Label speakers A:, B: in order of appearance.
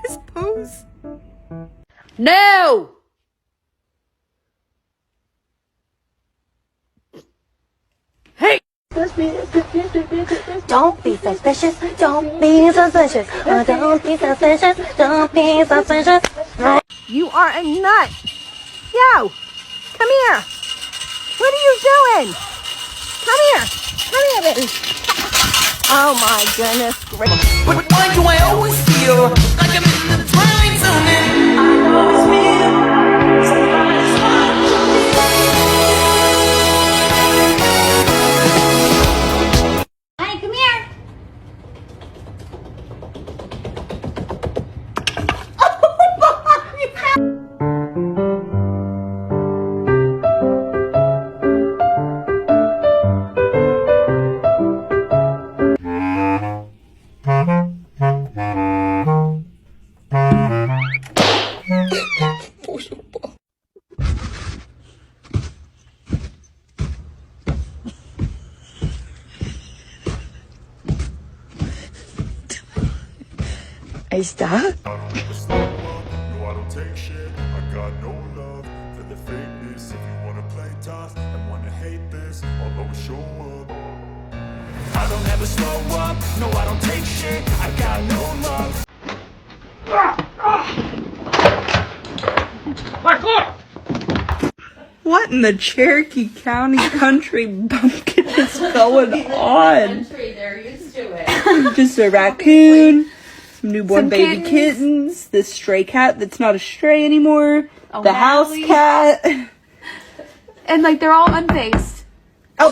A: His pose. No! Hey!
B: Don't be suspicious. Don't be suspicious. Don't be suspicious. Don't be suspicious.
A: You are a nut! Yo! Come here! What are you doing? Come here! Come here, baby! Oh my goodness.
C: But why do I always feel like I'm in the twilight zone and I always feel somebody's watching me.
B: Hi, come here.
A: Ahí está.
D: No, I don't take shit. I got no love for the fakeness. If you wanna play tough and wanna hate this, I'll always show up. I don't ever slow up. No, I don't take shit. I got no love.
A: What in the Cherokee County country bumpkin is going on?
E: They're used to it.
A: Just a raccoon, some newborn
E: Some
A: baby kittens, this stray cat that's not a stray anymore, the house
E: O'Malley.
A: cat.
E: And like they're all unfaced.
A: Oh,